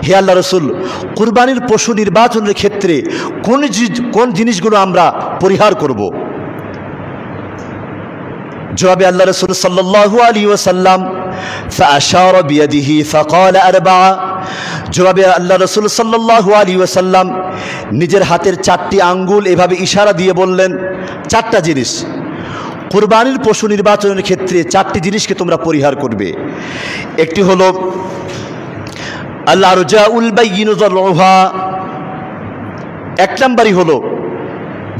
হে আল্লাহ রসুল, কুরবানির পশু নির্বাচনের ক্ষেত্রে কোন জিনিসগুলো আমরা পরিহার করব? জবাবে আল্লাহ রসুল সাল্লাল্লাহু আলাইহি ওয়াসাল্লাম ফাআশারা বিয়াদিহি ফাকালা আরবা'a, জবাবে আল্লাহ রসুল সাল্লাল্লাহু আলাইহি ওয়াসাল্লাম নিজের হাতের 4টি আঙ্গুল এভাবে ইশারা দিয়ে বললেন, 4টা জিনিস কুরবানির পশু নির্বাচনের ক্ষেত্রে 4টি জিনিসকে তোমরা পরিহার করবে। একটি হলো আল আরজাউল বাইয়িনু যারউহা, 1 নম্বরই হলো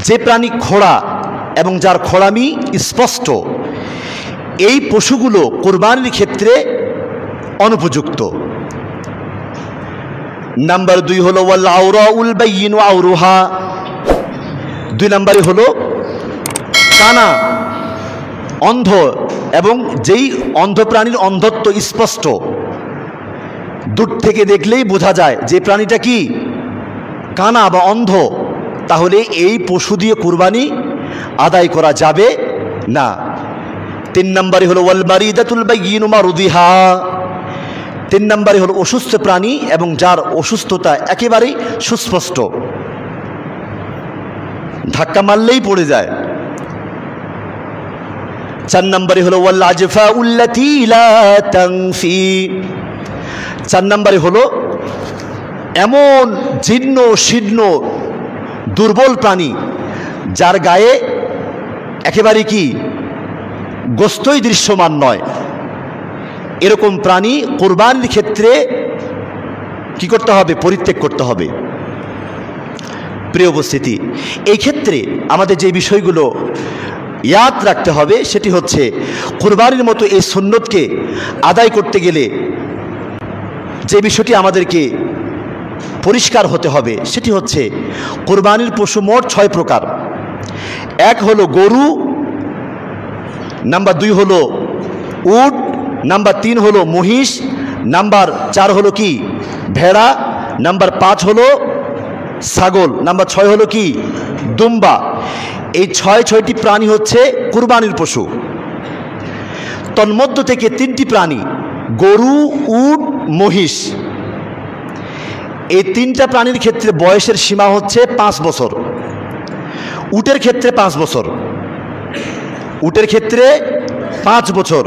যে প্রাণী খোড়া এবং যার খোড়ামি স্পষ্ট, এই পশুগুলো কুরবানির ক্ষেত্রে অনুপযুক্ত। নাম্বার 2 হলো ওয়াল আওরাউল বাইয়িনু আওরুহা, 2 নম্বরই হলো কানা অন্ধ এবং যেই অন্ধ প্রাণীর অন্ধত্ব স্পষ্ট, দূর থেকে দেখলেই বোঝা যায় যে প্রাণীটা কি কানা বা অন্ধ, তাহলে এই পশু দিয়ে কুরবানি আদায় করা যাবে না। 3 নম্বরে হলো ওয়াল মারিদাতুল বাইয়িনু মারুদিহা, 3 নম্বরে হলো অসুস্থ প্রাণী এবং যার অসুস্থতা একেবারেই সুস্পষ্ট, ধাক্কা মারলেই পড়ে যায়। 4 নম্বরে হলো ওয়াল আজফাউল্লাতী লা তানফি, 4 নম্বরে হলো এমন জীর্ণ শীর্ণ দুর্বল প্রাণী যার গায়ে একেবারে কি গোস্তই দৃশ্যমান নয়, এরকম প্রাণী কুরবানির ক্ষেত্রে কি করতে হবে? পরিত্যাগ করতে হবে। প্রিয় উপস্থিতি, এই ক্ষেত্রে আমাদের যে বিষয়গুলো ইয়াদ রাখতে হবে সেটি হচ্ছে, কুরবানির মতো এই সুন্নতকে আদায় করতে গেলে যে বিষয়টি আমাদেরকে পরিষ্কার হতে হবে সেটি হচ্ছে, কুরবানির পশু মোট 6 প্রকার। 1 হলো গরু, নাম্বার 2 হলো উট, নাম্বার 3 হলো মহিষ, নাম্বার 4 হলো কি ভেড়া, নাম্বার 5 হলো ছাগল, নাম্বার 6 হলো কি দুম্বা। এই 6টি প্রাণী হচ্ছে কুরবানির পশু। তন্মধ্য থেকে 3টি প্রাণী গরু, উট, মহিষ, এই 3টা প্রাণীর ক্ষেত্রে বয়সের সীমা হচ্ছে 5 বছর। উটের ক্ষেত্রে 5 বছর, উটের ক্ষেত্রে 5 বছর,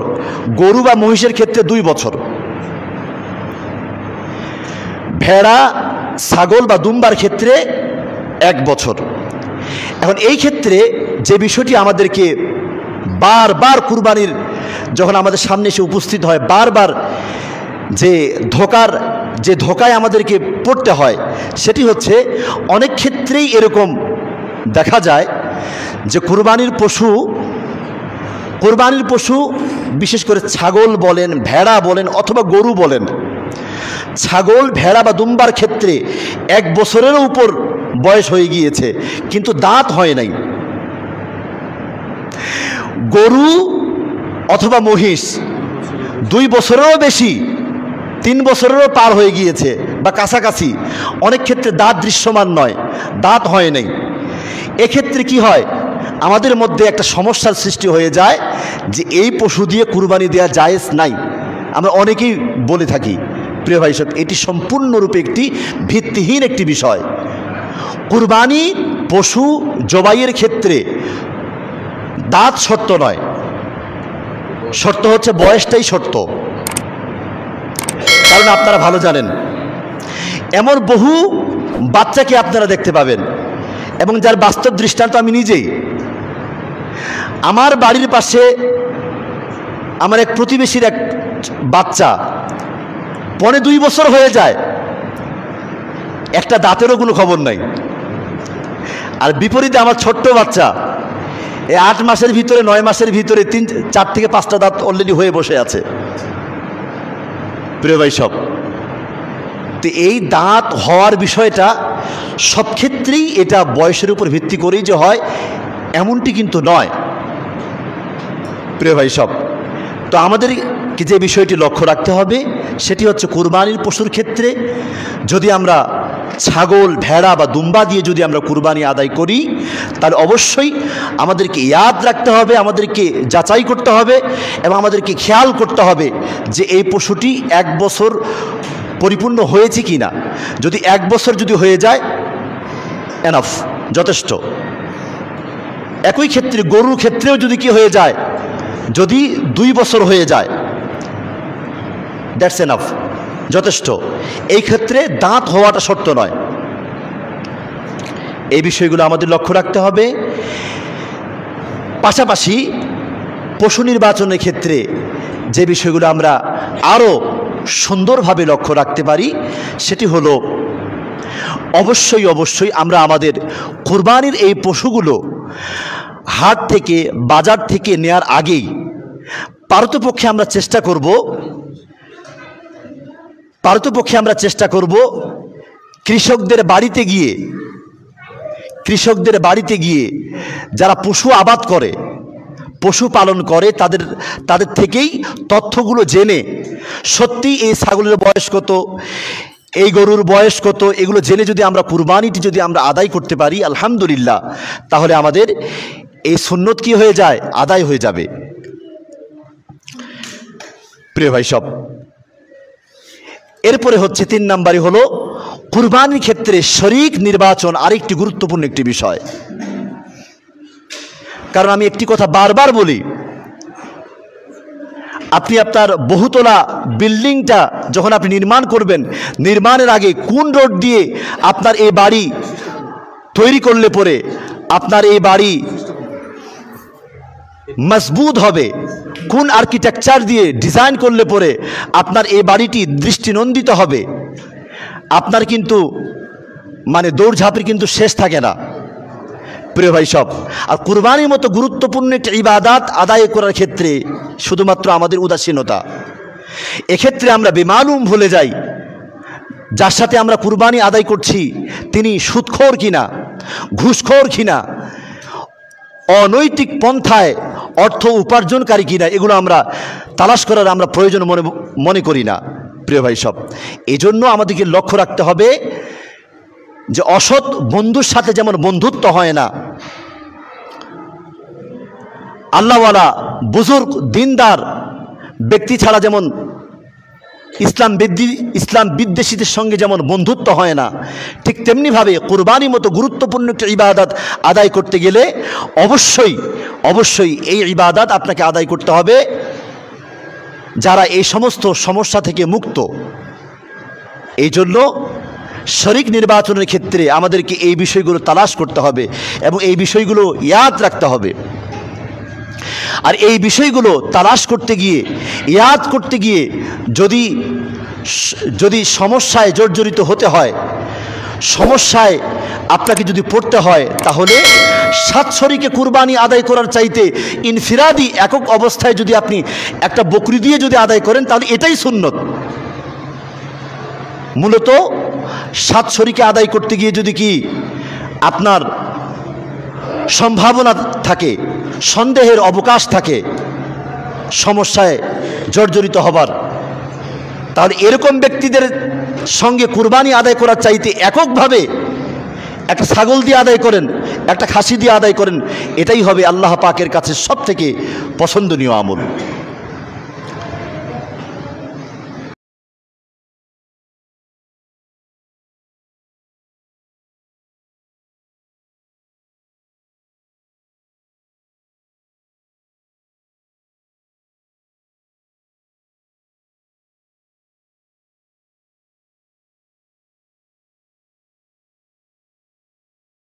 গরু বা মহিষের ক্ষেত্রে 2 বছর, ভেড়া, ছাগল বা দুম্বার ক্ষেত্রে 1 বছর। এখন এই ক্ষেত্রে যে বিষয়টি আমাদেরকে বারবার কুরবানির যখন আমাদের সামনে এসে উপস্থিত হয়, বারবার যে ধোকায় আমাদেরকে পড়তে হয় সেটি হচ্ছে, অনেক ক্ষেত্রেই এরকম দেখা যায় যে কুরবানির পশু বিশেষ করে ছাগল বলেন, ভেড়া বলেন অথবা গরু বলেন, ছাগল, ভেড়া বা দুম্বার ক্ষেত্রে 1 বছরেরও উপর বয়স হয়ে গিয়েছে কিন্তু দাঁত হয় নাই। গরু অথবা মহিষ 2 বছরেরও বেশি, 3 বছরেরও পার হয়ে গিয়েছে বা কাছাকাছি, অনেক ক্ষেত্রে দাঁত দৃশ্যমান নয়, দাঁত হয় নাই। এক্ষেত্রে কি হয়, আমাদের মধ্যে একটা সমস্যার সৃষ্টি হয়ে যায় যে এই পশু দিয়ে কুরবানি দেওয়া জায়েজ নাই। আমরা অনেকেই বলে থাকি। প্রিয় ভাই সব, এটি সম্পূর্ণরূপে একটি ভিত্তিহীন একটি বিষয়। কুরবানি পশু জবাইয়ের ক্ষেত্রে দাঁত শর্ত নয়, শর্ত হচ্ছে বয়সটাই শর্ত। কারণ আপনারা ভালো জানেন, এমন বহু বাচ্চাকে আপনারা দেখতে পাবেন এবং যার বাস্তব দৃষ্টান্ত আমি নিজেই। আমার বাড়ির পাশে আমার এক প্রতিবেশীর এক বাচ্চা 2.5 বছর হয়ে যায়, একটা দাঁতেরও কোনো খবর নাই। আর বিপরীতে আমার ছোট্ট বাচ্চা এই 8 মাসের ভিতরে 9 মাসের ভিতরে 4 থেকে 5টা দাঁত অলরেডি হয়ে বসে আছে। প্রিয় ভাই সব, তো এই দাঁত হওয়ার বিষয়টা সব ক্ষেত্রেই এটা বয়সের উপর ভিত্তি করেই যে হয় এমনটি কিন্তু নয়। প্রিয় ভাই সব, তো আমাদেরকে যে বিষয়টি লক্ষ্য রাখতে হবে সেটি হচ্ছে, কুরবানির পশুর ক্ষেত্রে যদি আমরা ছাগল, ভেড়া বা দুম্বা দিয়ে যদি আমরা কুরবানি আদায় করি, তাহলে অবশ্যই আমাদেরকে ইয়াদ রাখতে হবে, আমাদেরকে যাচাই করতে হবে এবং আমাদেরকে খেয়াল করতে হবে যে এই পশুটি 1 বছর পরিপূর্ণ হয়েছে কি না। যদি 1 বছর যদি হয়ে যায় এনাফ, যথেষ্ট। একই ক্ষেত্রে গরুর ক্ষেত্রেও যদি কি হয়ে যায়, যদি 2 বছর হয়ে যায়, দ্যাটস এনাফ, যথেষ্ট। এই ক্ষেত্রে দাঁত হওয়াটা শর্ত নয়। এই বিষয়গুলো আমাদের লক্ষ্য রাখতে হবে। পাশাপাশি পশু নির্বাচনের ক্ষেত্রে যে বিষয়গুলো আমরা আরও সুন্দরভাবে লক্ষ্য রাখতে পারি সেটি হলো অবশ্যই আমরা আমাদের কুরবানির এই পশুগুলো হাট থেকে বাজার থেকে নেয়ার আগেই পারতপক্ষে আমরা চেষ্টা করব কৃষকদের বাড়িতে গিয়ে যারা পশু আবাদ করে, পশু পালন করে, তাদের থেকেই তথ্যগুলো জেনে সত্যি এই ছাগলের বয়স কত, এই গরুর বয়স কত, এগুলো জেনে যদি আমরা কুরবানিটি যদি আমরা আদায় করতে পারি আলহামদুলিল্লাহ, তাহলে আমাদের এই সুন্নত কি হয়ে যায়, আদায় হয়ে যাবে। প্রিয় ভাই সব, এরপরে হচ্ছে 3 নম্বরে হলো কুরবানির ক্ষেত্রে শরীক নির্বাচন আরেকটি গুরুত্বপূর্ণ একটি বিষয়। কারণ আমি একটি কথা বারবার বলি, আপনি আপনার বহুতলা বিল্ডিংটা যখন আপনি নির্মাণ করবেন, নির্মাণের আগে কোন রোড দিয়ে আপনার এই বাড়ি তৈরি করলে পরে আপনার এই বাড়ি মজবুত হবে, কোন আর্কিটেকচার দিয়ে ডিজাইন করলে পরে আপনার এই বাড়িটি দৃষ্টিনন্দিত হবে, আপনার কিন্তু মানে দৌড়ঝাঁপের কিন্তু শেষ থাকে না। প্রিয় ভাই সব, আর কুরবানির মতো গুরুত্বপূর্ণ একটি ইবাদত আদায় করার ক্ষেত্রে শুধুমাত্র আমাদের উদাসীনতা, এক্ষেত্রে আমরা বেমালুম ভুলে যাই যার সাথে আমরা কুরবানি আদায় করছি তিনি সুদখোর কিনা, ঘুষখোর কিনা, অনৈতিক পন্থায় অর্থ উপার্জনকারী কিনা, এগুলো আমরা তালাশ করার আমরা প্রয়োজন মনে করি না। প্রিয় ভাই সব, এজন্য আমাদেরকে লক্ষ্য রাখতে হবে যে অসৎ বন্ধুর সাথে যেমন বন্ধুত্ব হয় না, আল্লাহওয়ালা বুজুর্গ দিনদার ব্যক্তি ছাড়া যেমন ইসলাম বিদ্বেষীদের সঙ্গে যেমন বন্ধুত্ব হয় না, ঠিক তেমনিভাবে কুরবানির মতো গুরুত্বপূর্ণ একটা ইবাদত আদায় করতে গেলে অবশ্যই এই ইবাদত আপনাকে আদায় করতে হবে যারা এই সমস্ত সমস্যা থেকে মুক্ত। এই জন্য শরীক নির্বাচনের ক্ষেত্রে আমাদেরকে এই বিষয়গুলো তালাশ করতে হবে এবং এই বিষয়গুলো ইয়াদ রাখতে হবে। আর এই বিষয়গুলো তালাশ করতে গিয়ে, ইয়াদ করতে গিয়ে যদি সমস্যায় জর্জরিত হতে হয়, সমস্যায় আপনাকে যদি পড়তে হয়, তাহলে 7 শরীকে কুরবানি আদায় করার চাইতে ইনফিরাদি একক অবস্থায় যদি আপনি একটা বকরি দিয়ে যদি আদায় করেন তাহলে এটাই সুন্নত। মূলত 7 শরীকে আদায় করতে গিয়ে যদি কি আপনার সম্ভাবনা থাকে, সন্দেহের অবকাশ থাকে, সমস্যায় জর্জরিত হবার, তাহলে এরকম ব্যক্তিদের সঙ্গে কুরবানি আদায় করার চাইতে এককভাবে একটা ছাগল দিয়ে আদায় করেন, একটা খাসি দিয়ে আদায় করেন, এটাই হবে আল্লাহ পাকের কাছে সবথেকে পছন্দনীয় আমল।